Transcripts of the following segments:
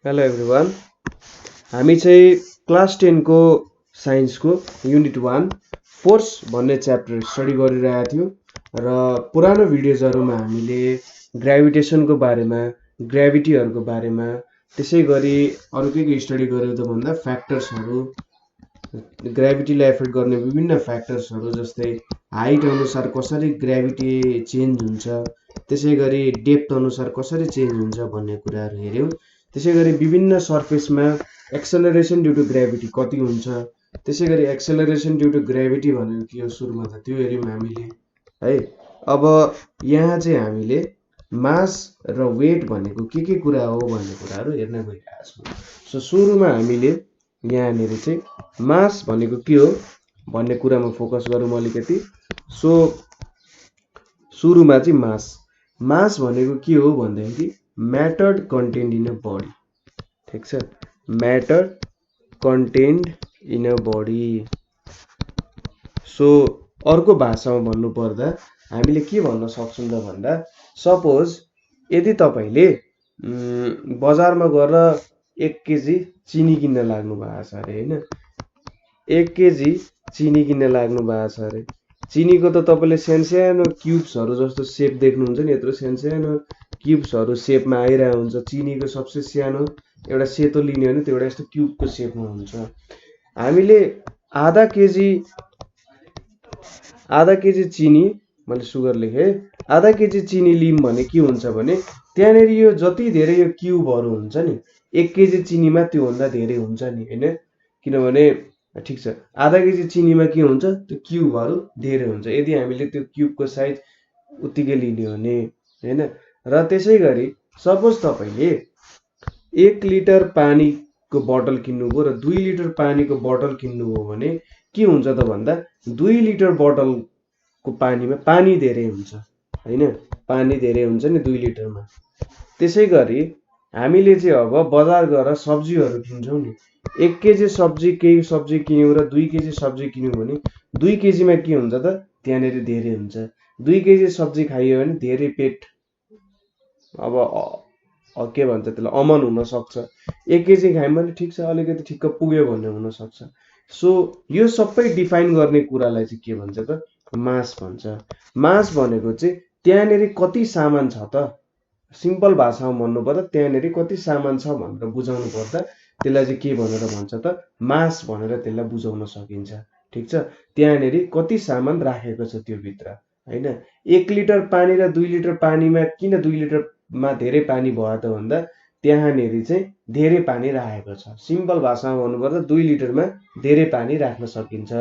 Hello everyone. हामी चाहिँ class 10 को साइन्सको युनिट 1 फोर्स भन्ने च्याप्टर स्टडी गरिरहेका थियौँ र पुरानो भिडियोजहरुमा हामीले ग्रेभिटेसनको बारेमा, ग्रेभिटीहरुको बारेमा, त्यसैगरी अरु के स्टडी गर्यौं त भन्दा फ्याक्टर्सहरु, ग्रेभिटीलाई एफेक्ट गर्ने विभिन्न फ्याक्टर्सहरु जस्तै हाइट अनुसार कसरी ग्रेभिटी चेन्ज हुन्छ, त्यसैगरी डेप्थ अनुसार कसरी चेन्ज हुन्छ भन्ने कुराहरु हेर्यौं। त्यसैगरी विभिन्न सर्फेसमा एक्सेलरेसन ड्यू टु ग्रेभिटी कति हुन्छ, त्यसैगरी एक्सेलरेसन ड्यू टु ग्रेभिटी भनेको के हो सुरुमा त त्यो हेर्यौं हामीले है। अब यहाँ चाहिँ हामीले मास र वेट भनेको के कुरा हो भन्ने कुराहरु हेर्न गइरहेका छौं। सो सुरुमा हामीले यहाँनेर चाहिँ मास भनेको के हो भन्ने कुरामा फोकस गरौँ अलिकति। सो सुरुमा चाहिँ मास भनेको के हो भन्दाखेरि matter contained in a body, ठीक छ, matter contained in a body. So अर्को भाषामा भन्नु पर्दा हामीले के भन्न सक्छौं त भन्दा सपोज यदि तपाईले बजारमा गएर 1 केजी चिनी किन्न लाग्नु भएको छ अरे हैन, 1 केजी चिनी किन्न लाग्नु भएको छ अरे। चिनीको त तपाईले सानो क्युब्सहरु जस्तो शेप देख्नुहुन्छ नि, यत्रो सानो क्युब्सहरु शेपमा आइरहेको हुन्छ। चिनीको सबसे सानो एउटा सेतो लिने हो भने त्यो एउटा यस्तो क्युबको शेपमा हुन्छ। हामीले आधा केजी चिनी, मैले सुगर लेखे, आधा केजी चिनी लिम भने के हुन्छ भने त्यहाँनेर यो जति धेरै यो क्युबहरु हुन्छ नि 1 केजी चिनीमा त्यो भन्दा धेरै हुन्छ नि हैन, किनभने ठीक छ आधा केजी चिनीमा के हुन्छ त्यो क्युबहरु धेरै हुन्छ यदि हामीले त्यो क्युबको साइज उतिकै लिने हो भने हैन। र त्यसैगरी सपोज तपाईले 1 लिटर पानीको बोतल किन्नुभयो र 2 लिटर पानीको बोतल किन्नुभयो भने के हुन्छ त भन्दा 2 लिटर बोतलको पानीमा पानी धेरै हुन्छ हैन, पानी धेरै हुन्छ नि 2 लिटरमा। त्यसैगरी हामीले चाहिँ अब बजार गएर सब्जीहरु किन्छौं नि, 1 केजी सब्जी केही सब्जी किन्यौ र 2 केजी सब्जी किन्यौ भने 2 केजीमा के हुन्छ त त्यहाँनेर धेरै हुन्छ। 2 केजी सब्जी खाइयो भने धेरै पेट अब के भन्छ त्यसलाई अमन हुन सक्छ। 1 केजी खायौं भने ठीक छ अलिकति ठिक्क पुग्यो भन्ने हुन सक्छ। सो यो सबै डिफाइन गर्ने कुरालाई चाहिँ के भन्छ त मास भन्छ। मास भनेको चाहिँ त्यहाँनेर कति सामान छ त, सिम्पल भाषामा भन्नुपर्दा त्यहाँनेर कति सामान छ भनेर बुझाउनु पर्दा त्यसलाई चाहिँ के भनेर भन्छ त मास भनेर त्यसलाई बुझाउन सकिन्छ, ठीक छ। त्यहाँनेर कति सामान राखेको छ त्यो भित्र हैन। 1 लिटर पानी र 2 लिटर पानीमा किन 2 लिटरमा धेरै पानी भयो त भन्दा त्यहाँनेर चाहिँ धेरै पानी राखेको छ। सिम्पल भाषामा भन्नुपर्दा 2 लिटरमा धेरै पानी राख्न सकिन्छ,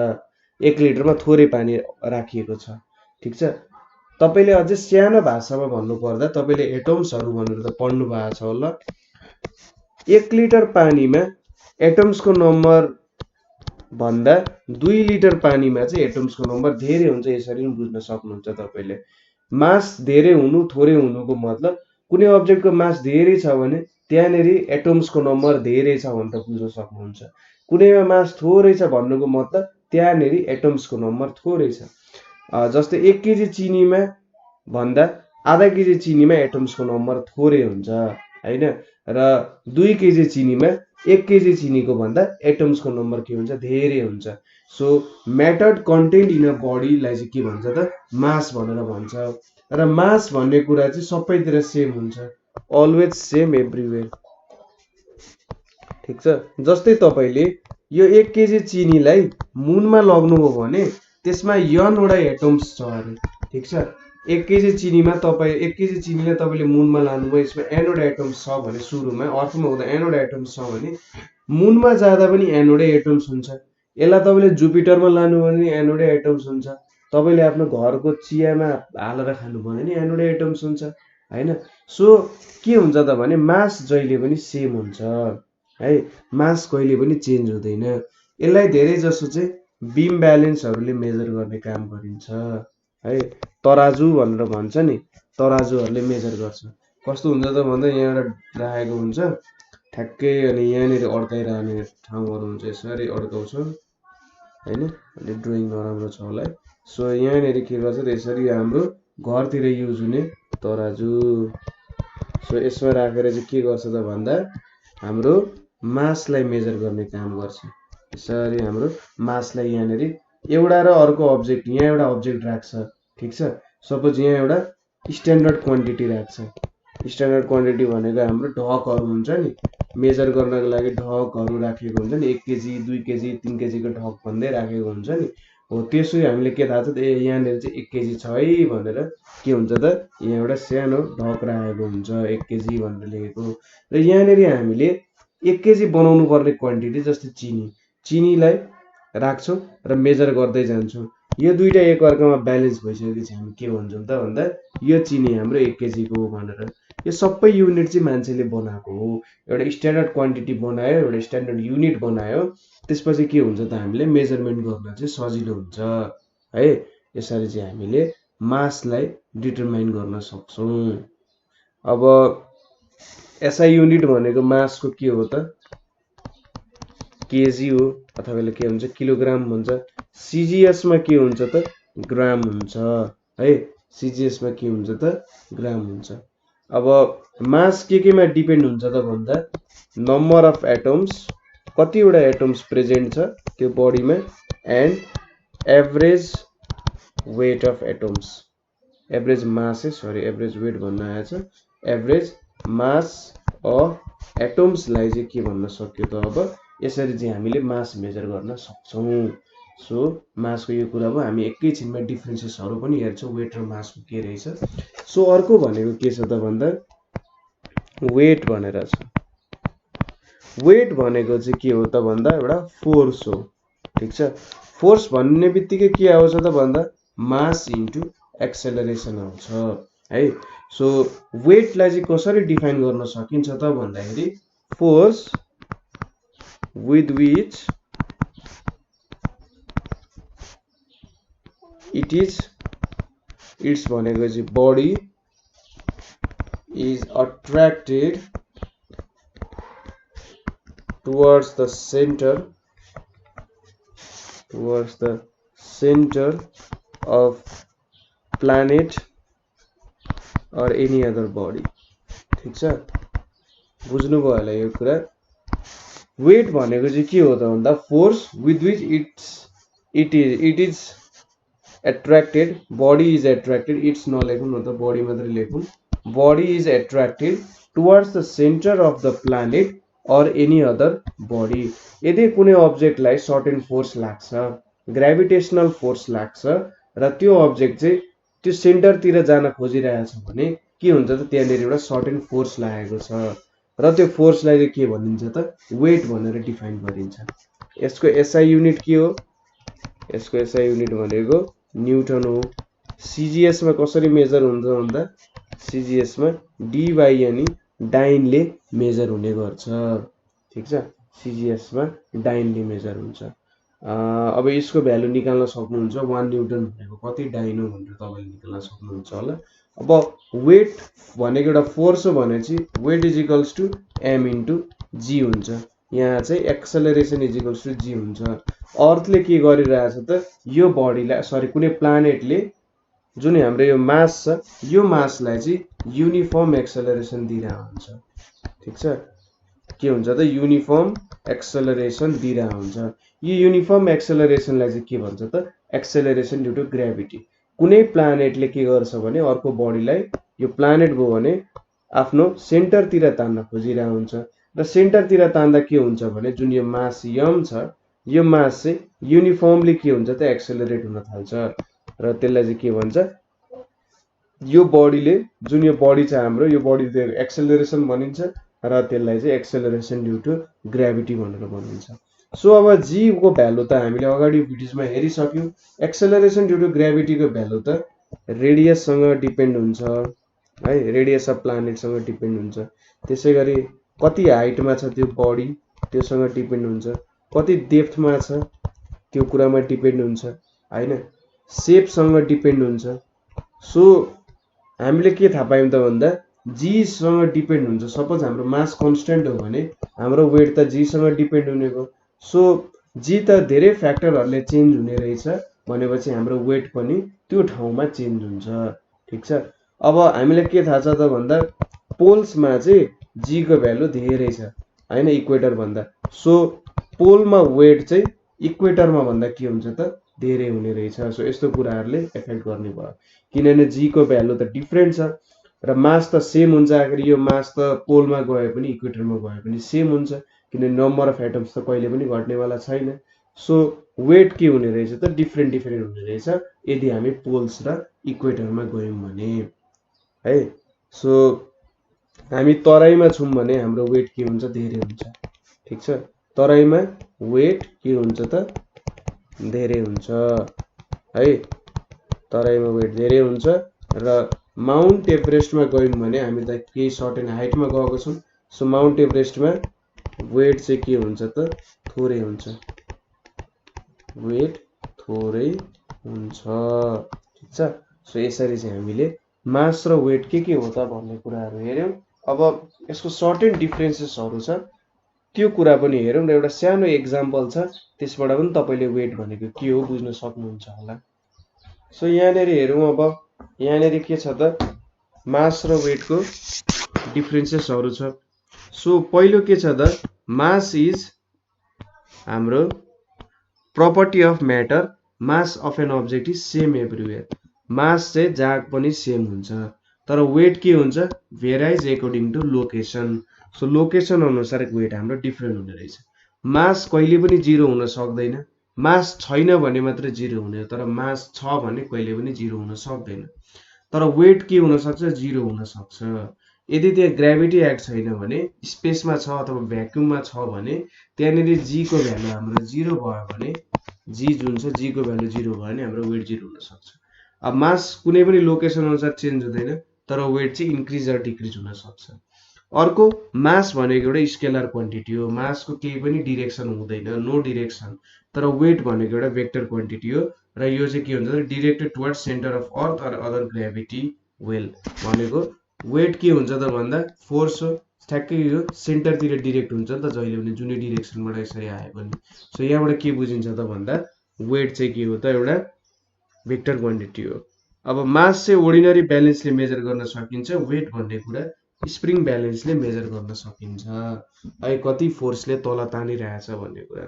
1 लिटरमा थोरै पानी राखिएको छ, ठीक छ। तपाईले अझै सानो भाषामा भन्नु पर्दा तपाईले एटम्सहरु भनेर त पढ्नु भएको छ होला। 1 लिटर पानीमा एटम्सको नम्बर भन्दा 2 लिटर पानीमा चाहिँ एटम्सको नम्बर धेरै हुन्छ, यसरी पनि बुझ्न सक्नुहुन्छ तपाईले। मास धेरै हुनु थोरै हुनुको मतलब कुनै अब्जेक्टको मास धेरै छ भने त्यहाँनेर एटम्सको नम्बर धेरै छ भनेर बुझ्न सक्नुहुन्छ। कुनैमा मास थोरै छ भन्नुको मतलब त्यहाँनेर एटम्सको नम्बर थोरै छ। जस्तै 1 केजी चिनीमा भन्दा आधा केजी चिनीमा एटम्सको नम्बर थोरै हुन्छ हैन, र 2 केजी चिनीमा 1 केजी चिनीको भन्दा एटम्सको नम्बर के हुन्छ धेरै हुन्छ। So matter contained in a body लाई चाहिँ के भन्छ त मास भनेर भन्छ। र मास भन्ने कुरा चाहिँ सबैतिर सेम हुन्छ, अलवेज सेम एभ्रीवेयर, ठीक छ। जस्तै तपाईले यो 1 केजी चिनीलाई मुनमा लग्नुभयो भने त्यसमा n वटा एटम्स छ अरे, ठीक छ। 1 केजी चिनीमा तपाई 1 केजी चिनीलाई तपाईले मुनमा लानुभयो, यसमा n वटा एटम्स छ भने सुरुमा अर्थमा हुँदा n वटा एटम्स छ भने मुनमा जाँदा पनि n वटा एटम्स हुन्छ। यसलाई तपाईले जुपिटरमा लानुभयो भने n वटा एटम्स हुन्छ। तपाईले आफ्नो घरको चियामा हालेर खानुभयो भने n वटा एटम्स हुन्छ हैन। सो के हुन्छ त भने मास जहिले पनि सेम हुन्छ है, मास कहिले पनि चेन्ज हुँदैन। यसलाई धेरै जसो चाहिँ बीम ब्यालेन्सहरुले मेजर गर्ने काम गरिन्छ है, तराजु भनेर भन्छ नि, तराजुहरुले मेजर गर्छ। कस्तो हुन्छ त भन्दा यहाँ एउटा राखेको हुन्छ ठ्याक्कै अनि यहाँनेर अड्काइरहने ठाउँहरु हुन्छ, यसरी अड्काउँछ हैन। अलि ड्राइङ नराम्रो छ होला। सो यहाँनेर के गर्छ त यसरी हाम्रो घरतिर युज हुने तराजु। सो यसमा राखेर चाहिँ के गर्छ त भन्दा हाम्रो मासलाई मेजर गर्ने काम गर्छ। यसरी हाम्रो मासलाई यहाँनेरि एउटा र अर्को अब्जेक्ट, यहाँ एउटा अब्जेक्ट राख्छ, ठिक छ। सपोज यहाँ एउटा स्ट्यान्डर्ड क्वान्टिटी राख्छ। स्ट्यान्डर्ड क्वान्टिटी भनेको हाम्रो ढकहरू हुन्छ नि, मेजर गर्नको लागि ढकहरू राखेको हुन्छ नि, 1 केजी 2 केजी 3 केजीको ढक भन्दै राखेको हुन्छ नि। हो त्यसो हामीले के थाहा छ त, यहाँनिर चाहिँ 1 केजी छ है भनेर के हुन्छ त, यहाँ एउटा सानो ढक राखेको हुन्छ 1 केजी भनेर लेखेको। र यहाँनिर हामीले 1 केजी बनाउनु पर्ने क्वान्टिटी जस्तै चिनीलाई राख्छौँ र मेजर गर्दै जान्छौँ। यो दुईटा एकअर्कामा ब्यालेन्स भइसकेपछि हामी के भन्छौँ त भन्दा यो चिनी हाम्रो 1 केजीको हो भनेर। यो सबै युनिट चाहिँ मान्छेले बनाएको हो। एउटा स्ट्यान्डर्ड क्वान्टिटी बनायो, एउटा स्ट्यान्डर्ड युनिट बनायो, त्यसपछि के हुन्छ त हामीले मेजरमेन्ट गर्न चाहिँ सजिलो हुन्छ है। यसरी चाहिँ हामीले मासलाई डिटरमाइन गर्न सक्छौँ। अब एसआई युनिट भनेको मासको के हो त, केजी हो, अथवा के हुन्छ किलोग्राम हुन्छ। सिजिएसमा के हुन्छ त, ग्राम हुन्छ है। सिजिएसमा के हुन्छ त, ग्राम हुन्छ। अब मास केमा डिपेन्ड हुन्छ त भन्दा नम्बर अफ एटम्स, कतिवटा एटम्स प्रेजेन्ट छ त्यो बडीमा, and average weight of atoms. Average mass average weight भन्न आएछ, एभरेज मास अफ एटम्सलाई चाहिँ के भन्न सक्यो त। अब यसरी चाहिँ हामीले मास मेजर गर्न सक्छौँ। सो मासको यो कुरा भयो। हामी एकैछिनमा डिफ्रेन्सेसहरू पनि हेर्छौँ, वेट र मासको के रहेछ। सो अर्को भनेको के छ त भन्दा वेट भनेर छ। वेट भनेको चाहिँ के हो त भन्दा एउटा फोर्स हो, ठिक छ। फोर्स भन्ने बित्तिकै के आउँछ त भन्दा मास इन्टु एक्सेलरेसन आउँछ है। सो वेटलाई चाहिँ कसरी डिफाइन गर्न सकिन्छ त भन्दाखेरि फोर्स with which its भनेको चाहिँ body is attracted towards the center of planet or any other body, ठिक छ। बुझ्नुभयो होला यो कुरा। वेट भनेको चाहिँ के हो त भन्दा force with which it is attracted, body is attracted, it's नलेखौँ न त, बडी मात्रै लेखौँ। Body is attracted towards the centre of the planet or any other body. यदि कुनै अब्जेक्टलाई सर्टेन फोर्स लाग्छ, ग्राभिटेसनल फोर्स लाग्छ, र त्यो अब्जेक्ट चाहिँ त्यो सेन्टरतिर जान खोजिरहेछ भने के हुन्छ त, त्यहाँनिर एउटा सर्टेन फोर्स लागेको छ, र त्यो फोर्सलाई चाहिँ के भनिन्छ त, वेट भनेर डिफाइन गरिन्छ। यसको एसआई युनिट के हो, यसको एसआई युनिट भनेको न्युटन हो। सिजिएसमा कसरी मेजर हुन्छ भन्दा सिजिएसमा डी बाई एनी डाइनले मेजर हुने गर्छ, ठिक छ। सिजिएसमा डाइनले मेजर हुन्छ। अब यसको भ्यालु निकाल्न सक्नुहुन्छ, 1 न्युटन भनेको कति डाइन हो भनेर तपाईँले निकाल्न सक्नुहुन्छ होला। अब वेट भनेको एउटा फोर्स हो भने चाहिँ weight is equals to m into g हुन्छ। यहाँ चाहिँ acceleration is equals to g हुन्छ। अर्थले के गरिरहेछ त, यो बडीलाई सरी कुनै प्लानेटले जुन हाम्रो यो मास छ, यो मासलाई चाहिँ युनिफर्म एक्सेलरेसन दिइरहेको हुन्छ, ठिक छ। के हुन्छ त, युनिफर्म एक्सेलरेसन दिइरहेको हुन्छ। यो युनिफर्म एक्सेलरेसनलाई चाहिँ के भन्छ त, एक्सेलरेसन ड्यु टु ग्राभिटी। कुनै प्लानेटले के गर्छ भने अर्को बडीलाई, यो प्लानेट भयो भने आफ्नो सेन्टरतिर तान्न खोजिरहेको हुन्छ, र सेन्टरतिर तान्दा के हुन्छ भने जुन यो मास यम छ, यो मास चाहिँ युनिफर्मली के हुन्छ त, एक्सेलरेट हुन थाल्छ, र त्यसलाई चाहिँ के भन्छ, यो बडीले जुन यो बडी छ हाम्रो, यो बडी एक्सेलरेसन भनिन्छ, र त्यसलाई चाहिँ एक्सेलरेसन ड्यु टु ग्राभिटी भनेर भनिन्छ। सो अब जी को भ्यालु त हामीले अगाडि भिडियोमा हेरिसक्यौँ। एक्सेलरेसन ड्यु टु ग्राभिटीको भ्यालु त रेडियससँग डिपेन्ड हुन्छ है, रेडियस अफ प्लानेटसँग डिपेन्ड हुन्छ। त्यसै गरी कति हाइटमा छ त्यो बडी, त्योसँग डिपेन्ड हुन्छ। कति डेप्थमा छ त्यो कुरामा डिपेन्ड हुन्छ हैन, सेपसँग डिपेन्ड हुन्छ। सो हामीले के थाहा पायौँ त भन्दा जी सँग डिपेन्ड हुन्छ। सपोज हाम्रो मास कन्स्टेन्ट हो भने हाम्रो वेट त जी सँग डिपेन्ड हुने भयो। सो जी त धेरै फ्याक्टरहरूले चेन्ज हुने रहेछ भनेपछि हाम्रो वेट पनि त्यो ठाउँमा चेन्ज हुन्छ, ठिक छ। अब हामीलाई के थाहा छ त भन्दा पोल्समा चाहिँ जी को भ्यालु धेरै छ। हैन इक्वेटर भन्दा। सो पोलमा वेट चाहिँ इक्वेटरमा भन्दा के हुन्छ त धेरै हुने रहेछ। सो यस्तो कुराहरूले एफेक्ट गर्ने भयो किनभने जी को भ्यालु त डिफ्रेन्ट छ र मास त सेम हुन्छ। आखिर यो मास त पोलमा गए पनि इक्वेटरमा गए पनि सेम हुन्छ किनभने नम्बर अफ एटम्स त कहिले पनि घट्नेवाला छैन। सो वेट के हुने रहेछ त डिफ्रेन्ट हुने रहेछ यदि हामी पोल्स र इक्वेटरमा गयौँ भने है। सो हामी तराईमा छौँ भने हाम्रो वेट के हुन्छ धेरै हुन्छ। ठिक छ, तराईमा वेट के हुन्छ त धेरै हुन्छ है, तराईमा वेट धेरै हुन्छ। र माउन्ट एभरेस्टमा गयौँ भने हामी त केही सर्टेन हाइटमा गएको छौँ। सो माउन्ट एभरेस्टमा वेट चाहिँ के हुन्छ त थोरै हुन्छ, वेट थोरै हुन्छ। ठिक छ, सो यसरी चाहिँ हामीले मास र वेट के हो त भन्ने कुराहरू हेऱ्यौँ। अब यसको सर्टेन डिफ्रेन्सेसहरू छ त्यो कुरा पनि हेरौँ र एउटा सानो एक्जाम्पल छ त्यसबाट पनि तपाईँले वेट भनेको के हो बुझ्न सक्नुहुन्छ होला। सो यहाँनिर हेरौँ। अब यहाँनिर के छ त मास र वेटको डिफ्रेन्सेसहरू छ। सो पहिलो के छ त मास इज हाम्रो property of matter, mass of an object is same everywhere. Mass चाहिँ जहाँ पनि सेम हुन्छ तर वेट के हुन्छ varies according to location. So location अनुसार वेट हाम्रो डिफ्रेन्ट हुने रहेछ। मास कहिले पनि जिरो हुन सक्दैन, मास छैन भने मात्र जिरो हुने, तर मास छ भने कहिले पनि जिरो हुन सक्दैन। तर वेट के हुन सक्छ जिरो हुन सक्छ यदि त्यहाँ ग्राभिटी एक्ट छैन भने, स्पेसमा छ अथवा भ्याक्युममा छ भने त्यहाँनिर जी को भ्यालु हाम्रो जिरो भयो भने, जी जुन छ जी को भ्यालु जिरो भयो भने हाम्रो वेट जिरो हुन सक्छ। अब मास कुनै पनि लोकेसन अनुसार चेन्ज हुँदैन तर वेट चाहिँ इन्क्रिज र डिक्रिज हुन सक्छ। अर्को मास भनेको एउटा स्केलर क्वान्टिटी हो, मासको केही पनि डिरेक्सन हुँदैन, नो डिरेक्सन। तर वेट भनेको एउटा भेक्टर क्वान्टिटी हो र यो चाहिँ के हुन्छ directed towards centre of earth or other gravity well. भनेको वेट के हुन्छ त भन्दा फोर्स हो, ठ्याक्कै यो सेन्टरतिर डिरेक्ट हुन्छ नि त जहिले पनि जुनै डिरेक्सनबाट यसरी आए पनि। सो यहाँबाट के बुझिन्छ त भन्दा वेट चाहिँ के हो त एउटा भेक्टर क्वान्टिटी हो। अब मास चाहिँ अर्डिनरी ब्यालेन्सले मेजर गर्न सकिन्छ, वेट भन्ने कुरा स्प्रिङ ब्यालेन्सले मेजर गर्न सकिन्छ है, कति फोर्सले तल तानिरहेछ भन्ने कुरा।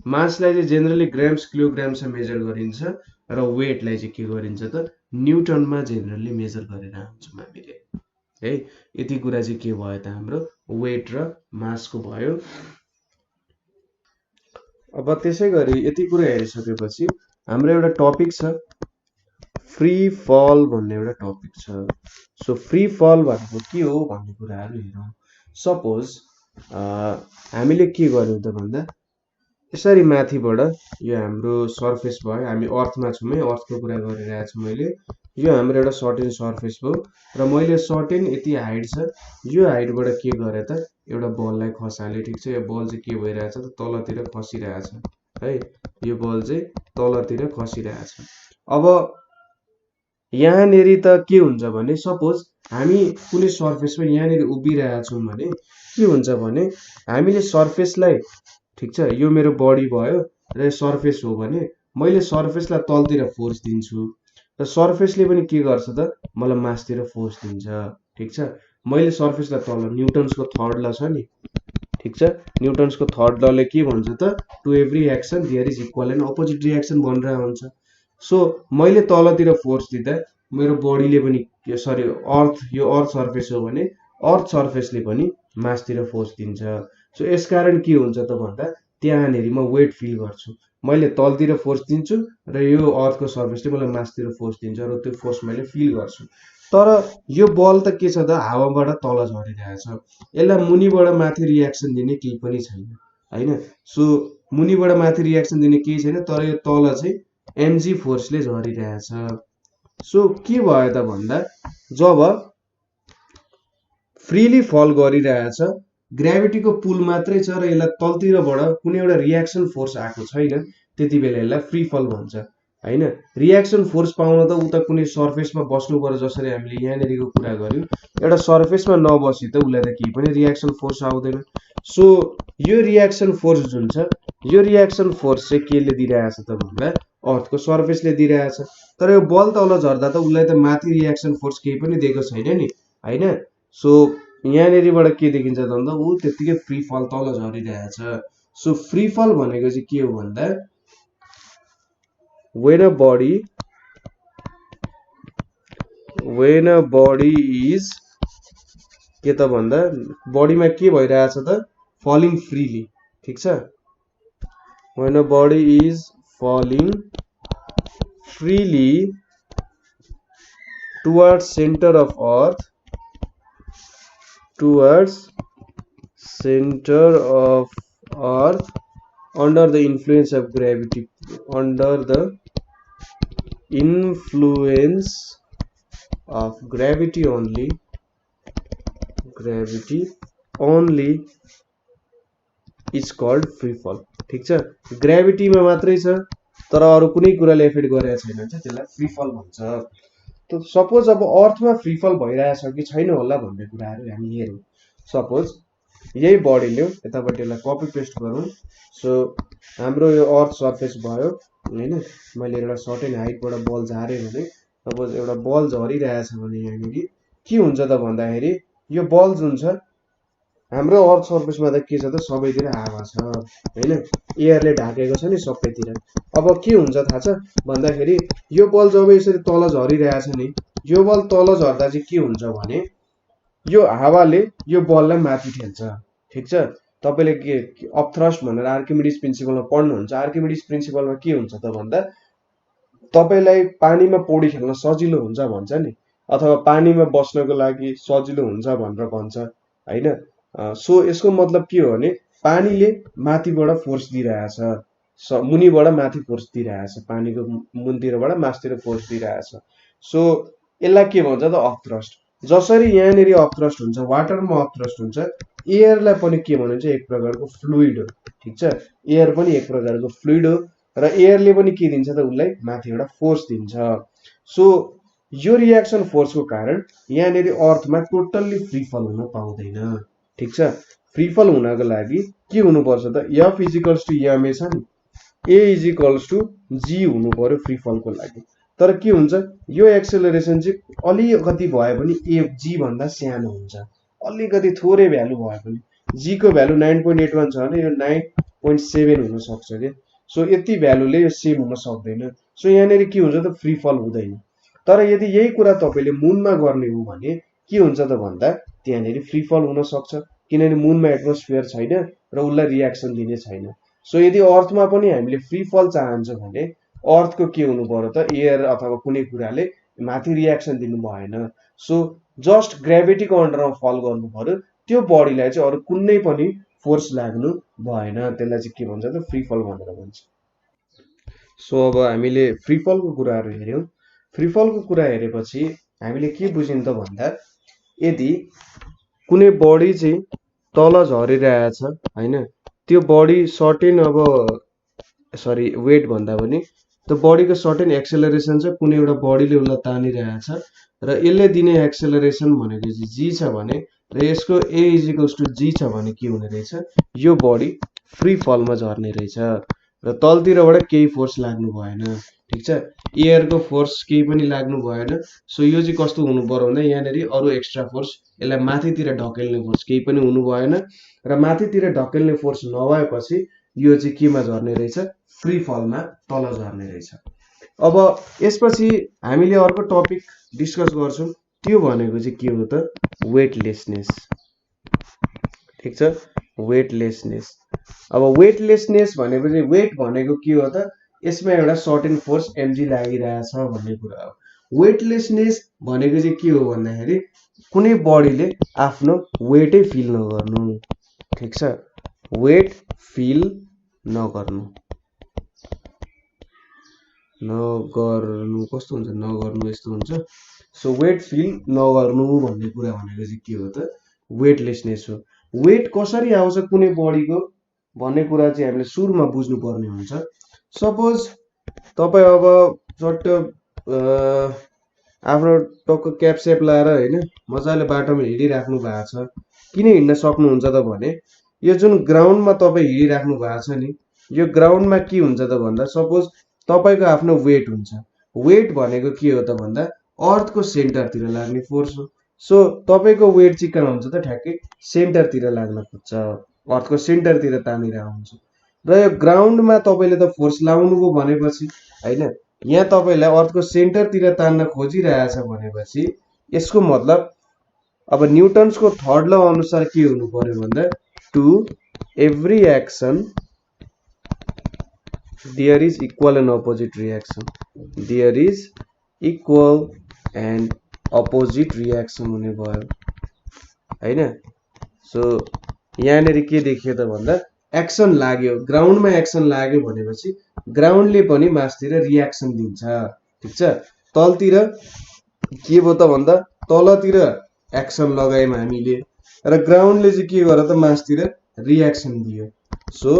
मासलाई चाहिँ जेनरली ग्राम्स किलोग्राममा मेजर गरिन्छ र वेटलाई चाहिँ के गरिन्छ त न्युटनमा जेनरली मेजर गरेर आउँछौँ हामीले है। यति कुरा चाहिँ के भयो त हाम्रो वेट र मासको भयो। अब त्यसै गरी यति कुरा हेरिसकेपछि हाम्रो एउटा टपिक छ फ्री फल भन्ने एउटा टपिक छ। सो फ्री फल भनेको के हो भन्ने कुराहरू हेरौँ। सपोज हामीले के गर्यौँ त भन्दा यसरी माथिबाट यो हाम्रो सर्फेस भयो, हामी अर्थमा छौँ है, अर्थको कुरा गरिरहेको छु मैले। यो हाम्रो एउटा सर्टेन सर्फेस भयो र मैले सर्टेन यति हाइट छ, यो हाइटबाट के गरेँ त एउटा बललाई खसालेँ। ठिक छ, यो बल चाहिँ के भइरहेछ त तलतिर खसिरहेछ है, यो बल चाहिँ तलतिर खसिरहेछ। अब यहाँनिर त के हुन्छ भने सपोज हामी कुनै सर्फेसमा यहाँनिर उभिरहेछौँ भने के हुन्छ भने हामीले सर्फेसलाई, ठिक छ यो मेरो बडी भयो र सर्फेस हो भने मैले सर्फेसलाई तलतिर फोर्स दिन्छु र सर्फेसले पनि के गर्छ त मलाई मासतिर फोर्स दिन्छ। ठिक छ, मैले सर्फेसलाई तल न्युटन्सको थर्ड ल छ नि, ठिक छ, न्युटन्सको थर्ड लले के भन्छ त to every action there is equal and opposite reaction भनेर हुन्छ। सो मैले तलतिर फोर्स दिँदा मेरो बडीले पनि सरी अर्थ, यो अर्थ सर्फेस हो भने अर्थ सर्फेसले पनि मासतिर फोर्स दिन्छ। सो यसकारण के हुन्छ त भन्दा त्यहाँनिर म वेट फिल गर्छु, मैले तलतिर फोर्स दिन्छु र यो अर्थको सर्फेसले मलाई मासतिर फोर्स दिन्छ र त्यो फोर्स मैले फिल गर्छु। तर यो बल त के छ त हावाबाट तल झरिरहेछ, यसलाई मुनिबाट माथि रियाक्सन दिने केही पनि छैन हैन। सो मुनिबाट माथि रियाक्सन दिने केही छैन तर यो तल चाहिँ एमजी फोर्सले झरिरहेछ। सो के भयो त भन्दा जब फ्रीली फल गरिरहेछ ग्राभिटीको पुल मात्रै छ र यसलाई तलतिरबाट कुनै एउटा रियाक्सन फोर्स आएको छैन, त्यति बेला यसलाई फ्री फल भन्छ हैन। रियाक्सन फोर्स पाउन त उता कुनै सर्फेसमा बस्नु पर्यो, जसरी हामीले यहाँनिरको कुरा गर्यौँ, एउटा सर्फेसमा नबसी त उसलाई त केही पनि रियाक्सन फोर्स आउँदैन। सो यो रियाक्सन फोर्स जुन छ यो रियाक्सन फोर्स चाहिँ केले दिइरहेछ त भन्दा अर्थको सर्फेसले दिइरहेछ। तर यो बल तल झर्दा त उसलाई त माथि रियाक्सन फोर्स केही पनि दिएको छैन नि हैन। सो यहाँनिरबाट के देखिन्छ त भन्दा ऊ त्यतिकै फ्री फल तल झरिरहेछ। सो फ्री फल भनेको चाहिँ के हो भन्दा when a body is के त भन्दा बडीमा के भइरहेछ त फलिङ फ्रीली। ठीक छ, when a body is falling freely towards center of earth under the influence of gravity only is called free fall। ठीक छ, ग्रेभिटीमा मात्रै छ तर अरु कुनै कुराले एफेक्ट गरेको छैन भने चाहिँ त्यसलाई फ्री फल भन्छ। त सपोज अब अर्थमा फ्री फल भइरहेछ कि छैन होला भन्ने कुराहरु हामी हेरौं। सपोज यही बडीले यतापट्टि यसलाई कपी पेस्ट गरौँ। सो हाम्रो यो अर्थ सरफेस भयो हैन, मैले एउटा सर्टेन हाइटबाट बल झारे भने सपोज एउटा बल झरिरहेछ भने यहाँनिर के हुन्छ त भन्दाखेरि यो बल जुन छ हाम्रो अर्थ सरफेसमा त के छ त सबैतिर हावा छ हैन, एयरले ढाकेको छ नि सबैतिर। अब के हुन्छ थाहा छ भन्दाखेरि यो बल जब यसरी तल झरिरहेछ नि, यो बल तल झर्दा चाहिँ के हुन्छ भने यो हावाले यो बललाई माथि ठेल्छ। ठीक छ, तपाईले के अपथ्रस्ट भनेर आर्किमिडीज प्रिन्सिपलमा पढ्नुहुन्छ। आर्किमिडीज प्रिन्सिपलमा के हुन्छ त भन्दा तपाईलाई पानीमा पौडी खेल्न सजिलो हुन्छ भन्छ नि, अथवा पानीमा बस्नको लागि सजिलो हुन्छ भनेर भन्छ हैन। सो यसको मतलब के हो भने पानीले माथिबाट फोर्स दिइरहेछ, मुनिबाट माथि फोर्स दिइरहेछ, पानीको मुनतिरबाट माथितिर फोर्स दिइरहेछ। सो यसलाई के भन्छ त अपथ्रस्ट। जसरी यहाँनिर अपथ्रस्ट हुन्छ, वाटरमा अपथ्रस्ट हुन्छ, एयरलाई पनि के भनिन्छ एक प्रकारको फ्लुइड हो। ठीक छ, एयर पनि एक प्रकारको फ्लुइड हो र एयरले पनि के दिन्छ त उलाई माथिबाट फोर्स दिन्छ। सो यो रिएक्सन फोर्सको कारण यहाँनिर अर्थमा टोटल्ली फ्री फल हुन पाउँदैन। ठीक छ, फ्री फल हुनको लागि के हुनुपर्छ त F इक्वल्स टु ma छ नि, A इक्वल्स टु g हुनु पर्यो फ्री फलको लागि। तर के हुन्छ यो एक्सेलरेसन चाहिँ अलिकति भए पनि g भन्दा सानो हुन्छ, अलिकति थोरै भ्यालु भए पनि। g को भ्यालु 9.81 छ भने यो 9.7 हुन सक्छ के। सो यति भ्यालुले यो सेम हुन सक्दैन। सो यहाँनिर के हुन्छ त फ्री फल हुँदैन। तर यदि यही कुरा तपाईले मुनमा गर्ने हो भने के हुन्छ त भन्दा त्यहाँनिर फ्री फल हुन सक्छ, किनभने मुनमा एटमोस्फियर छैन र उलाई रिएक्सन दिने छैन। सो यदि अर्थमा पनि हामीले फ्री फल चाहन्छ भने अर्थको के हुनु पर्यो त एयर अथवा कुनै कुराले माथि रिएक्सन दिनु भएन। सो जस्ट ग्रेभिटीको अन्डरमा फल गर्नु पर्यो, त्यो बडीलाई चाहिँ अरु कुनै पनि फोर्स लाग्नु भएन। त्यसलाई चाहिँ के भन्छ त फ्री फल भनेर भन्छ। सो अब हामीले फ्री फलको कुराहरु हेर्यौं। फ्री फलको कुरा हेरेपछि हामीले के बुझ्यौं त भन्दा यदि कुनै बडी चाहिँ तल झरिरहेछ हैन, त्यो बडी सर्टेन वेट भन्दा पनि त्यो बडीको सर्टेन एक्सेलरेसन छ, कुनै एउटा बडीले उसलाई तानिरहेछ र यसले दिने एक्सेलरेसन भनेको चाहिँ g छ भने र यसको A इक्वल्स टु g छ भने के हुने रहेछ, यो बडी फ्री फलमा झर्ने रहेछ र तलतिरबाट केही फोर्स लाग्नु भएन। ठीक छ, एयरको फोर्स केही पनि लाग्नु भएन। सो यो चाहिँ कस्तो हुनु पर्यो भन्दा यहाँनिर अरु एक्स्ट्रा फोर्स यसलाई माथितिर ढकेल्ने फोर्स केही पनि हुनु भएन र माथितिर ढकेल्ने फोर्स नभएपछि यो चाहिँ केमा झर्ने रहेछ, फ्री फलमा तल झर्ने रहेछ। अब यसपछि हामीले अर्को टपिक डिस्कस गर्छौं, त्यो भनेको चाहिँ के हो त वेटलेसनेस। ठीक छ, वेटलेसनेस। अब वेटलेसनेस भनेपछि वेट भनेको के हो त, यसमा एउटा सर्टेन फोर्स mg लागिरहेछ भन्ने कुरा हो। वेटलेसनेस भनेको चाहिँ के हो भन्दाखेरि कुनै बडीले आफ्नो वेटै फिल नगर्नु। ठीक छ, वेट फिल नगर्नु कस्तो हुन्छ, नगर्नु यस्तो हुन्छ। सो वेट फिल नगर्नु भन्ने कुरा भनेको चाहिँ के हो त वेटलेसनेस हो। वेट कसरी आउँछ कुनै बडीको भन्ने कुरा चाहिँ हामीले सुरुमा बुझ्नु पर्ने हुन्छ। सपोज तपाई अब चट्ट आफ्नो टक्क क्याप सेप लाएर हैन मजाले बाटोमा हिडिराख्नु भएको छ, किन हिड्न सक्नुहुन्छ त भने यो जुन ग्राउन्डमा तपाई हिडिराख्नु भएको छ नि, यो ग्राउन्डमा के हुन्छ त भन्दा सपोज तपाईको आफ्नो वेट हुन्छ। वेट भनेको के हो त भन्दा अर्थको सेन्टरतिर लाग्ने फोर्स हो। सो तपाईको वेट चाहिँ कहाँ हुन्छ त ठ्याक्कै सेन्टरतिर लाग्न खोज्छ, अर्थको सेन्टरतिर तानिरहेको हुन्छ। र यो ग्राउन्डमा तपाईले त फोर्स लाउनुभयो भनेपछि हैन, यहाँ तपाईलाई अर्थको सेन्टरतिर तान्न खोजिरहेछ भनेपछि यसको मतलब अब न्युटन्सको थर्ड ल अनुसार के हुनु पर्यो भन्दा to every action there is equal and opposite reaction, there is equal and opposite reaction हुने भयो हैन। सो यहाँनेरि के देखियो त भन्दा एक्सन लाग्यो, ग्राउन्डमा एक्सन लाग्यो भनेपछि ग्राउन्डले पनि मासतिर रियाक्सन दिन्छ, ठीक छ। तलतिर के भयो त भन्दा तलतिर एक्सन लगायौं हामीले र ग्राउन्डले चाहिँ के गर्यो त मासतिर रियाक्सन दियो। सो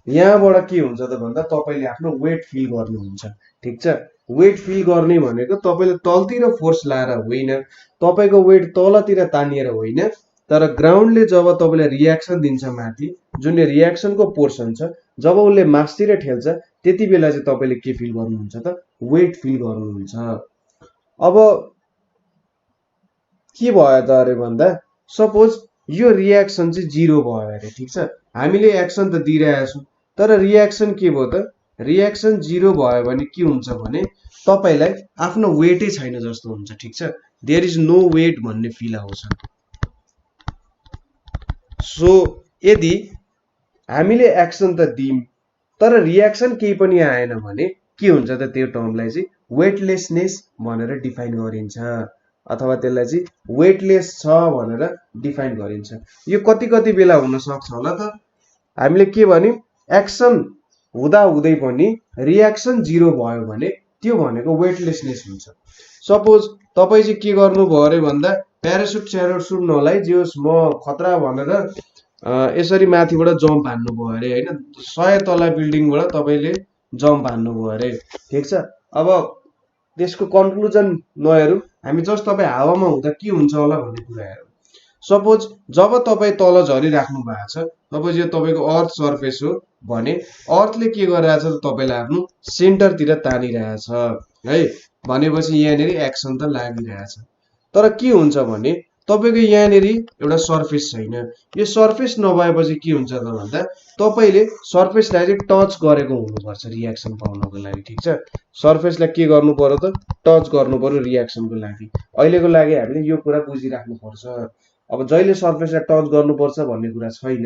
यहाँबाट के हुन्छ त भन्दा तपाईले आफ्नो वेट फिल गर्नुहुन्छ, ठीक छ। वेट फिल गर्ने भनेको तपाईले तलतिर फोर्स लाएर होइन, तपाईको वेट तलतिर तानिएर होइन, तर ग्राउन्डले जब तपाईलाई रियाक्सन दिन्छ माथि, जुनले रियाक्सनको पोर्सन छ, जब उसले मासतिर ठेल्छ त्यति बेला चाहिँ तपाईले के फिल गर्नुहुन्छ त वेट फिल गर्नुहुन्छ। अब के भयो त अरे भन्दा सपोज यो रियाक्सन चाहिँ 0 भयो अरे, ठीक छ। हामीले एक्सन त दिइरहेका छौं तर रियाक्सन के भयो त, रियाक्सन 0 भयो भने के हुन्छ भने तपाईलाई आफ्नो वेटै छैन जस्तो हुन्छ, ठीक छ। देयर इज नो वेट भन्ने फिल आउँछ। सो यदि हामीले एक्सन त दियौं तर रियाक्सन केही पनि आएन भने के हुन्छ त, त्यो टर्मलाई चाहिँ वेटलेसनेस भनेर डिफाइन गरिन्छ, अथवा त्यसलाई चाहिँ वेटलेस छ भनेर डिफाइन गरिन्छ। यो कति कति बेला हुन सक्छ होला त, हामीले के भन्यौं एक्सन हुँदा हुँदै पनि रियाक्सन 0 भयो भने त्यो भनेको वेटलेसनेस हुन्छ। सपोज तपाई चाहिँ के गर्नुभयो अरे भन्दा प्यारासुट स्यारासुट नलाई जेस म खतरा भनेर यसरी माथिबाट जम्प हान्नुभयो अरे हैन, 100 तला बिल्डिङबाट तपाईले जम्प हान्नुभयो अरे, ठीक छ। अब त्यसको कन्क्लुजन नहेरौं, हामी जस्ट तपाई हावामा हुँदा के हुन्छ होला भन्ने कुरा हेरौं। सपोज जब तपाई तल झरिराख्नु भएको छ, सपोज यो तपाईको अर्थ सर्फेस हो भने अर्थले के गरिरहेछ त तपाईलाई आफ्नो सेन्टरतिर तानिरहेछ है, भनेपछि यहाँनेरि एक्सन त लागिरहेछ। तर के हुन्छ भने तपाईको यहाँनेरि एउटा सर्फेस छैन, यो सर्फेस नभएपछि के हुन्छ त भन्दा तपाईले सर्फेसलाई चाहिँ टच गरेको हुनुपर्छ रियाक्सन पाउनको लागि, ठीक छ। सर्फेसलाई के गर्नु पर्यो त टच गर्नु पर्यो रियाक्सनको लागि। अहिलेको लागि हामीले यो कुरा बुझिराख्नु पर्छ। अब जहिले सर्फेसलाई टच गर्नुपर्छ भन्ने कुरा छैन,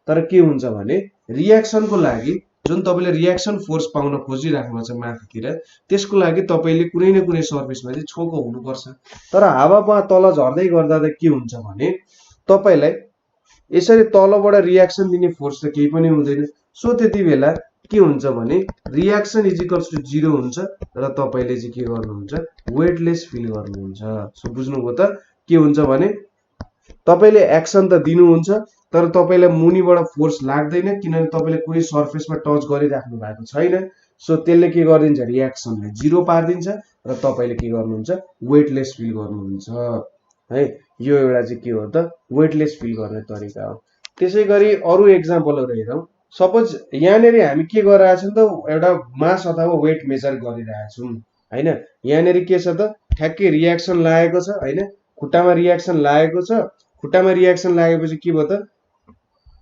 तर के हुन्छ भने रियाक्सनको लागि जुन तपाईले रियाक्सन फोर्स पाउन खोजिराख्नु छ माथितिर, त्यसको लागि तपाईले कुनै न कुनै सर्फेसमा चाहिँ छोको हुनुपर्छ। तर हावामा तल झर्दै गर्दा त के हुन्छ भने तपाईलाई यसरी तलबाट रियाक्सन दिने फोर्स त केही पनि हुँदैन। सो त्यति बेला के हुन्छ भने रियाक्सन इज इक्वल्स टु 0 हुन्छ र तपाईले चाहिँ के गर्नुहुन्छ वेटलेस फिल गर्नुहुन्छ। सो बुझ्नुभयो त के हुन्छ भने तपाईले एक्सन त दिनुहुन्छ तर तपाईलाई मुनिबाट फोर्स लाग्दैन, किनभने तपाईले कुनै सर्फेसमा टच गरिराख्नु भएको छैन। सो त्यसले के गरिदिन्छ रियाक्सनले 0 पार्दिन्छ र तपाईले के गर्नुहुन्छ वेटलेस फिल गर्नुहुन्छ है। यो एउटा चाहिँ के हो त वेटलेस फिल गर्ने तरिका हो। त्यसैगरी अरु एक्जाम्पलहरु हेरौं। सपोज यहाँनेरि हामी के गरिरहेछौं त एउटा मास अथवा वेट मेजर गरिरहेछौं हैन। यहाँनेरि के छ त ठ्याक्कै रियाक्सन लागेको छ हैन, खुट्टामा रियाक्सन लागेको छ। खुट्टामा रियाक्सन लागेपछि के भयो त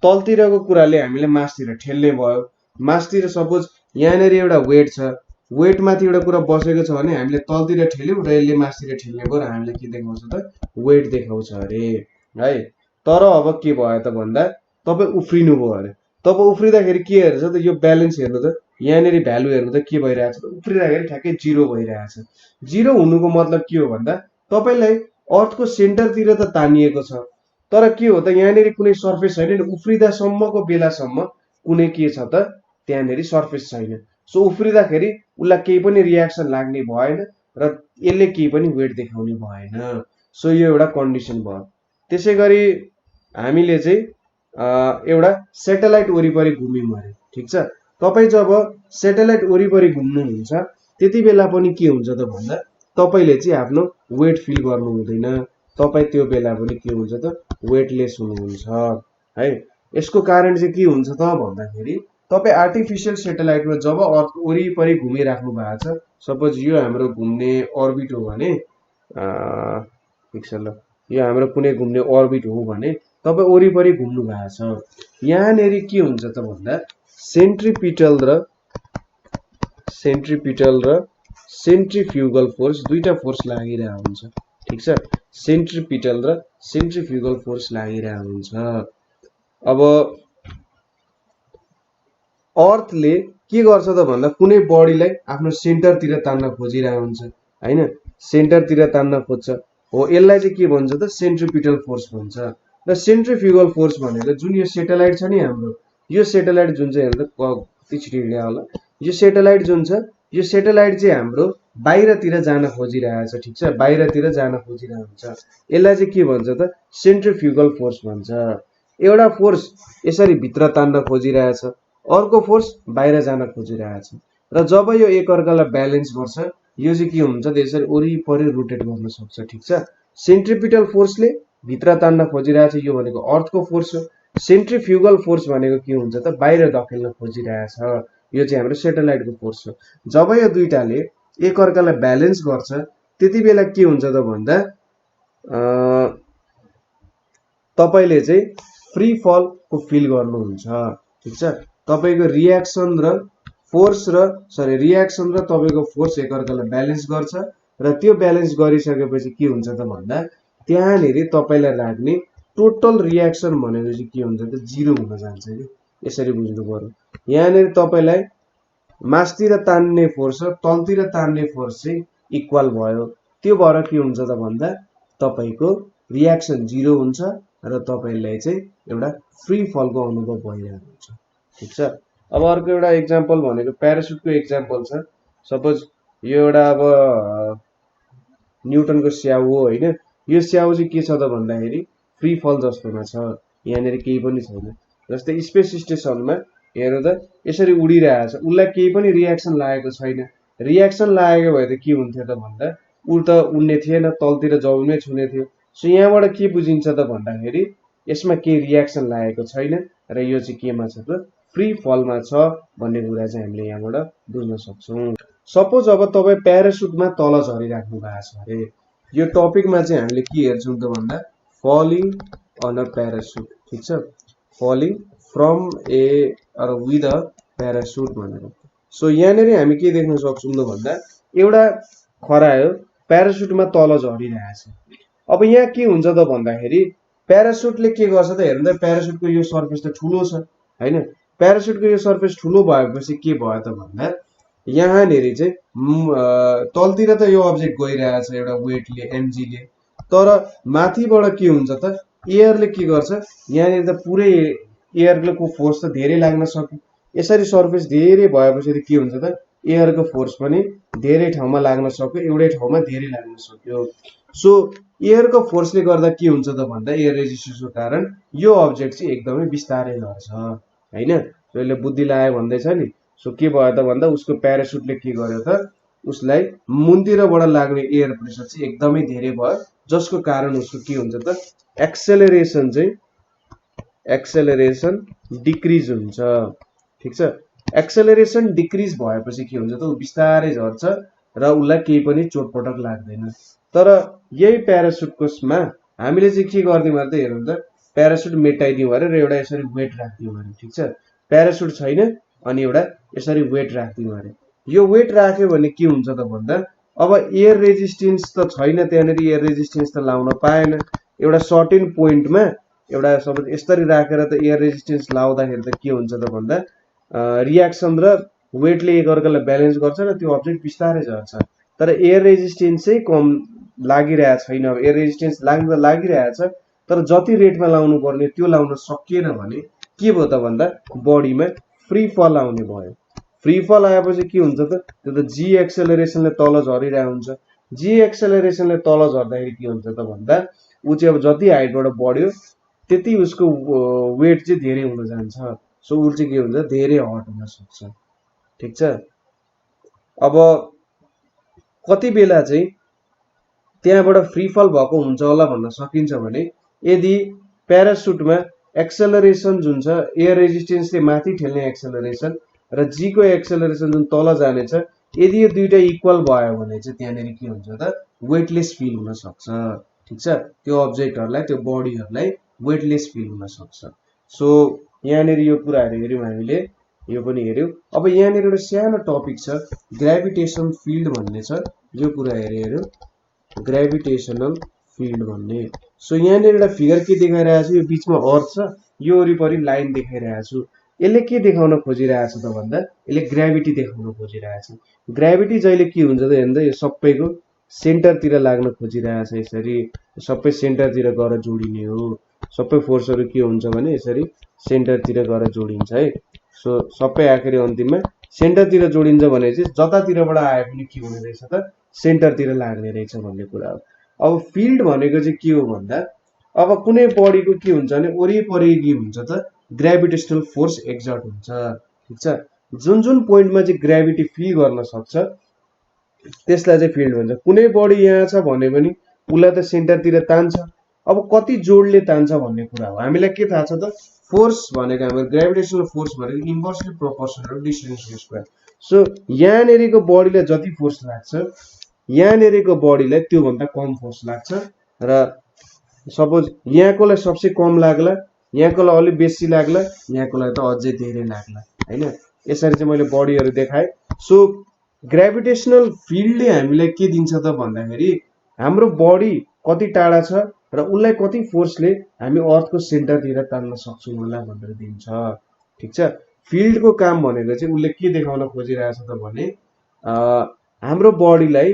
तलतिरको कुराले हामीले मासतिर ठेल्ने भयो। मासतिर सपोज यहाँनेरि एउटा वेट छ, वेट माथि एउटा कुरा बसेको छ भने हामीले तलतिर ठेल्यौं र यसले मासतिर ठेल्ने भयो र हामीले के देखाउँछ त वेट देखाउँछ अरे है। तर अब के भयो त भन्दा तपाई उफ्रिनु भयो अरे, तपाई उफ्रिदाखेरि के हेर्छ त यो ब्यालेन्स हेर्नु त, यहाँनेरि भ्यालु हेर्नु त के भइरहेछ त उफ्रिदाखेरि ठ्याक्कै 0 भइरहेछ। 0 हुनुको मतलब के हो भन्दा तपाईलाई अर्थको सेन्टरतिर त तानिएको छ, तर के हो त यहाँनेरि कुनै सर्फेस छैन, उफ्रिदासम्मको बेलासम्म कुनै के छ त त्यहाँनेरि सर्फेस छैन। सो उफ्रिदाखेरि उलाई केही पनि रियाक्सन लाग्ने भएन र यसले केही पनि वेट देखाउने भएन। सो यो एउटा कन्डिसन भयो। त्यसैगरी हामीले चाहिँ एउटा सैटेलाइट वरिपरि घुम्यौं अरे, ठीक छ। तपाई जब सैटेलाइट वरिपरि घुम्नुहुन्छ त्यति बेला पनि के हुन्छ त भन्दा तपाईले चाहिँ आफ्नो वेट फिल गर्नु हुँदैन, तपाई त्यो बेला पनि के हुन्छ त वेटलेस हुनुहुन्छ है। यसको कारण चाहिँ के हुन्छ त भन्दाखेरि तपाई आर्टिफिशियल सैटेलाइटमा जब अर्थ वरिपरि घुमिराख्नु भएको छ, सपोज यो हाम्रो घुम्ने अर्बिट हो भने एक छ ल यो हाम्रो कुनै घुम्ने अर्बिट हो भने तपाईँ वरिपरि घुम्नु भएको छ, यहाँनेरि के हुन्छ त भन्दा सेन्ट्रिपिटल र सेन्ट्रिफ्युगल फोर्स दुईटा फोर्स लागिरहेको हुन्छ। ठिक छ, सेन्ट्रिपिटल र सेन्ट्रिफ्युगल फोर्स लागिरहेको हुन्छ। अब अर्थले के गर्छ त भन्दा कुनै बडीलाई आफ्नो सेन्टरतिर तान्न खोजिरहेको हुन्छ हैन, सेन्टरतिर तान्न खोज्छ हो, यसलाई चाहिँ के भन्छ त सेन्ट्रिपिटल फोर्स भन्छ। र सेन्ट्रिफ्युगल फोर्स भनेको जुन यो सेटेलाइट छ नि हाम्रो, यो सेटेलाइट जुन चाहिँ हेर्नु कति छिटो हिँड्यो होला, यो सेटेलाइट जुन छ यो सेटेलाइट चाहिँ हाम्रो बाहिरतिर जान खोजिरहेको छ। ठिक छ, बाहिरतिर जान खोजिरहेको हुन्छ, यसलाई चाहिँ के भन्छ त सेन्ट्रिफ्युगल फोर्स भन्छ। एउटा फोर्स यसरी भित्र तान्न खोजिरहेछ, अर्को फोर्स बाहिर जान खोजिरहेछ, र जब यो एकअर्कालाई ब्यालेन्स गर्छ यो चाहिँ के हुन्छ त यसरी वरिपरि रोटेट गर्न सक्छ। ठिक छ, सेन्ट्रिपिटल फोर्सले भित्र तान्न खोजिरहेछ, यो भनेको अर्थको फोर्स हो। सेन्ट्रिफ्युगल फोर्स भनेको के हुन्छ त बाहिर धकेल्न खोजिरहेछ, यो चाहिँ हाम्रो सेटेलाइटको फोर्स हो। जब यो दुईटाले एकअर्कालाई ब्यालेन्स गर्छ त्यति बेला के हुन्छ त भन्दा तपाईले चाहिँ फ्री फलको फिल गर्नुहुन्छ। ठिक छ, तपाईको रियाक्सन र तपाईको फोर्स एकअर्कालाई ब्यालेन्स गर्छ, र त्यो ब्यालेन्स गरिसकेपछि के हुन्छ त भन्दा त्यहाँनेरि तपाईलाई लाग्ने टोटल रियाक्सन भनेको चाहिँ के हुन्छ त जिरो हुन जान्छ कि, यसरी बुझ्नु पर्यो। यहाँनेरि तपाईलाई मासतिर तान्ने फोर्स र तलतिर तान्ने फोर्स चाहिँ इक्वल भयो, त्यो भएर के हुन्छ त भन्दा तपाईको रियाक्सन जिरो हुन्छ र तपाईलाई चाहिँ एउटा फ्री फलको अनुभव भइरहेको हुन्छ। ठिक छ, अब अर्को एउटा एक्जाम्पल भनेको प्यारासुटको एक्जाम्पल छ। सपोज यो एउटा अब न्युटनको स्याउ हो हैन, यो स्याउ चाहिँ के छ त भन्दाखेरि फ्री फल जस्तोमा छ, यहाँनेरि केही पनि छैन। जस्तै स्पेस स्टेसनमा हेर्नु त यसरी उडिरहेछ, उसलाई केही पनि रियाक्सन लागेको छैन। रियाक्सन लागेको भए त के हुन्थ्यो त भन्दा उ त उड्ने थिएन, तलतिर जमिनमै छुने थियो। सो यहाँबाट के बुझिन्छ त भन्दाखेरि यसमा केही रियाक्सन लागेको छैन र यो चाहिँ केमा छ त फ्री फलमा छ भन्ने कुरा चाहिँ हामीले यहाँबाट बुझ्न सक्छौँ। सपोज अब तपाईँ प्यारासुटमा तल झरिराख्नु भएको छ अरे, यो टपिकमा चाहिँ हामीले के हेर्छौँ त भन्दा फलिङ अन अ प्यारासुट। ठिक छ, falling from A with a parachute भनेर। सो यहाँनेरि हामी के देख्न सक्छौँ त भन्दा एउटा खरायो प्यारासुटमा तल झरिरहेछ। अब यहाँ के हुन्छ त भन्दाखेरि प्यारासुटले के गर्छ त हेर्नु त प्यारासुटको यो सर्फेस त ठुलो छ हैन, प्यारासुटको यो सर्फेस ठुलो भएपछि के भयो त भन्दा यहाँनेरि चाहिँ तलतिर त यो अब्जेक्ट गइरहेछ एउटा वेटले एमजीले, तर माथिबाट के हुन्छ त एयरले के गर्छ, यहाँनेरि त पुरै एयरको फोर्स त धेरै लाग्न सक्यो। यसरी सर्फेस धेरै भएपछि त के हुन्छ त एयरको फोर्स पनि धेरै ठाउँमा लाग्न सक्यो, एउटै ठाउँमा धेरै लाग्न सक्यो। सो एयरको फोर्सले गर्दा के हुन्छ त भन्दा एयर रेजिस्टेन्सको कारण यो अब्जेक्ट चाहिँ एकदमै बिस्तारै झर्छ हैन, यसले बुद्धि लाग्यो भन्दैछ नि। सो के भयो त भन्दा उसको प्यारासुटले के गर्यो त उसलाई मुनतिरबाट लाग्ने एयर प्रेसर चाहिँ एकदमै धेरै भयो, जसको कारण उसको के हुन्छ त एक्सेलरेसन डिक्रिज हुन्छ। ठिक छ, एक्सेलरेसन डिक्रिज भएपछि के हुन्छ त ऊ बिस्तारै झर्छ र उसलाई केही पनि चोटपटक लाग्दैन। तर यही प्यारासुटकोमा हामीले चाहिँ के गर्दियौँ अरे त हेर्नु त प्यारासुट मेटाइदियौँ अरे र एउटा यसरी वेट राख्दियौँ अरे। ठिक छ, प्यारासुट छैन अनि एउटा यसरी वेट राख्दियौँ अरे, यो वेट राख्यो भने के हुन्छ त भन्दा अब एयर रेजिस्टेन्स त छैन, त्यहाँनेरि एयर रेजिस्टेन्स त लाउन पाएन। एउटा सर्टेन पोइन्टमा एउटा सब यसरी राखेर त एयर रेजिस्टेन्स लाउँदाखेरि त के हुन्छ त भन्दा रियाक्सन र वेटले एकअर्कालाई ब्यालेन्स गर्छ र त्यो अब्जेक्ट बिस्तारै झर्छ। तर एयर रेजिस्टेन्स चाहिँ कम लागिरहेको छैन, अब एयर रेजिस्टेन्स लागिरहेछ तर जति रेटमा लाउनु पर्ने त्यो लाउन सकिएन भने के भयो त भन्दा बडीमा फ्री फल आउने भयो। फ्री फल आएपछि के हुन्छ त त्यो त जी एक्सेलरेसनले तल झरिरहेको हुन्छ। जी एक्सेलरेसनले तल झर्दाखेरि के हुन्छ त भन्दा ऊ चाहिँ अब जति हाइटबाट बढ्यो त्यति उसको वेट चाहिँ धेरै हुन जान्छ। सो ऊ चाहिँ के हुन्छ धेरै हट हुन सक्छ। ठिक छ, अब कति बेला चाहिँ त्यहाँबाट फ्री फल भएको हुन्छ होला भन्न सकिन्छ भने यदि प्यारासुटमा एक्सेलरेसन जुन छ एयर रेजिस्टेन्सले माथि ठेल्ने एक्सेलरेसन र जी को एक्सेलरेसन जुन तल जानेछ यदि यो दुईटा इक्वल भयो भने चाहिँ त्यहाँनेरि के हुन्छ त वेटलेस फिल हुन सक्छ। ठिक छ, त्यो अब्जेक्टहरूलाई त्यो बडीहरूलाई वेटलेस फिल हुन सक्छ। सो यहाँनिर यो कुराहरू हेऱ्यौँ हामीले, यो पनि हेऱ्यौँ। अब यहाँनिर एउटा सानो टपिक छ ग्रेभिटेसन फिल्ड भन्ने छ, यो कुरा हेऱ्यौँ ग्रेभिटेसनल फिल्ड भन्ने। सो यहाँनिर एउटा फिगर के देखाइरहेको छु, यो बिचमा अर्थ छ, यो वरिपरि लाइन देखाइरहेको छु। यसले के देखाउन खोजिरहेको छ त भन्दा यसले ग्रेभिटी देखाउन खोजिरहेको छ। ग्रेभिटी जहिले के हुन्छ त हेर्दा यो सबैको सेन्टरतिर लाग्न खोजिरहेको छ, यसरी सबै सेन्टरतिर गएर जोडिने हो। सबै फोर्सहरू के हुन्छ भने यसरी सेन्टरतिर गएर जोडिन्छ है। सो सबै आखिरी अन्तिममा सेन्टरतिर जोडिन्छ भने चाहिँ जतातिरबाट आए पनि के हुने रहेछ त सेन्टरतिर लाग्ने रहेछ भन्ने कुरा हो। अब फिल्ड भनेको चाहिँ के हो भन्दा अब कुनै बडीको के हुन्छ भने वरिपरि के हुन्छ त ग्रेभिटेसनल फोर्स एक्जर्ट हुन्छ। ठिक छ, जुन जुन पोइन्टमा चाहिँ ग्रेभिटी फिल गर्न सक्छ त्यसलाई चाहिँ फिल्ड भन्छ। कुनै बडी यहाँ छ भने पनि उसलाई त सेन्टरतिर तान्छ। अब कति जोडले तान्छ भन्ने कुरा हो। हामीलाई के थाहा छ त फोर्स भनेको हाम्रो ग्रेभिटेसनल फोर्स भनेको inversely proportional distance to square. So यहाँनिरको बडीलाई जति फोर्स लाग्छ यहाँनिरको बडीलाई त्योभन्दा कम फोर्स लाग्छ, र सपोज यहाँकोलाई सबसे कम लाग्ला, यहाँकोलाई अलिक बेसी लाग्ला, यहाँकोलाई त अझै धेरै लाग्ला हैन। यसरी चाहिँ मैले बडीहरू देखाएँ। सो ग्रेभिटेसनल फिल्डले हामीलाई के दिन्छ त भन्दाखेरि हाम्रो बडी कति टाढा छ र उसलाई कति फोर्सले हामी अर्थको सेन्टरतिर तान्न सक्छौँ होला भनेर दिन्छ। ठिक छ, फिल्डको काम भनेको चाहिँ उसले के देखाउन खोजिरहेछ त भने हाम्रो बडीलाई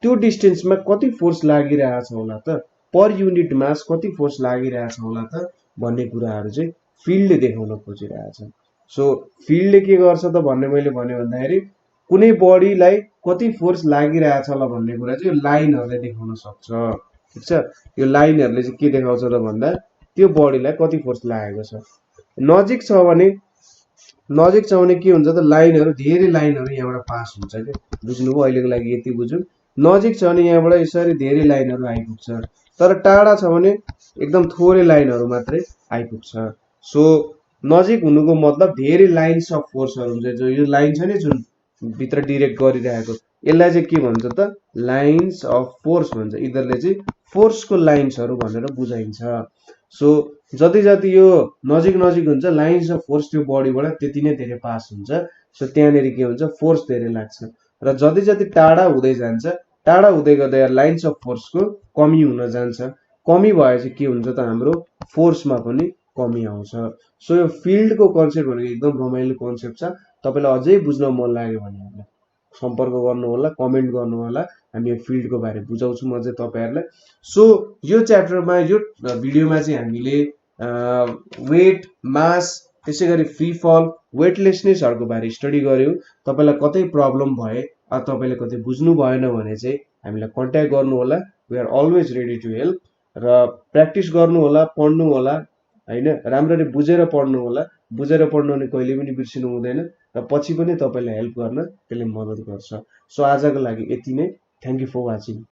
त्यो डिस्टेन्समा कति फोर्स लागिरहेछ होला त, पर युनिट मास कति फोर्स लागिरहेछ होला त भन्ने कुराहरू चाहिँ फिल्डले देखाउन खोजिरहेछ। सो फिल्डले के गर्छ त भन्ने मैले भने भन्दाखेरि कुनै बडीलाई कति फोर्स लागिरहेछ होला भन्ने कुरा चाहिँ यो लाइनहरूले देखाउन सक्छ। ठिक छ, यो लाइनहरूले चाहिँ के देखाउँछ त भन्दा त्यो बडीलाई कति फोर्स लागेको छ। नजिक छ भने के हुन्छ त लाइनहरू धेरै लाइनहरू यहाँबाट पास हुन्छ क्या। बुझ्नुभयो, अहिलेको लागि यति बुझौँ। नजिक छ भने यहाँबाट यसरी धेरै लाइनहरू आइपुग्छ, तर टाढा छ भने एकदम थोरै लाइनहरू मात्रै आइपुग्छ। सो नजिक हुनुको मतलब धेरै लाइन्स अफ फोर्सहरू हुन्छ। जो यो लाइन छ नि जुन भित्र डिरेक्ट गरिरहेको, यसलाई चाहिँ के भन्छ त लाइन्स अफ फोर्स भन्छ। यिनीहरूले चाहिँ फोर्सको लाइन्सहरू भनेर बुझाइन्छ। सो जति जति यो नजिक नजिक हुन्छ लाइन्स अफ फोर्स त्यो बडीबाट त्यति नै धेरै पास हुन्छ। सो त्यहाँनिर के हुन्छ फोर्स धेरै लाग्छ, र जति जति टाढा हुँदै जान्छ टाढा हुँदै गर्दा लाइन्स अफ फोर्सको कमी हुन जान्छ। कमी भएपछि के हुन्छ त हाम्रो फोर्समा पनि कमी आउँछ। सो यो फिल्डको कन्सेप्ट भनेको एकदम रमाइलो कन्सेप्ट छ। तपाईँलाई अझै बुझ्न मन लाग्यो भने हामीलाई सम्पर्क गर्नु होला, कमेन्ट गर्नु होला, हामी यो फिल्डको बारे बुझाउँछौँ म चाहिँ तपाईँहरूलाई। सो यो च्याप्टरमा यो भिडियोमा चाहिँ हामीले वेट, मास, त्यसै गरी फ्री फल, वेटलेसनेसहरूको बारे स्टडी गऱ्यौँ। तपाईँलाई कतै प्रब्लम भए अथवा तपाईँले कतै बुझ्नु भएन भने चाहिँ हामीलाई कन्ट्याक्ट गर्नु होला। We are always ready to help. र प्र्याक्टिस गर्नु होला, पढ्नु होला हैन, राम्ररी बुझेर पढ्नु होला। बुझेर पढ्नु भने कहिले पनि बिर्सिनु हुँदैन, र पछि पनि तपाईँलाई हेल्प गर्न त्यसले मद्दत गर्छ। सो आजको लागि यति नै। Thank you for watching.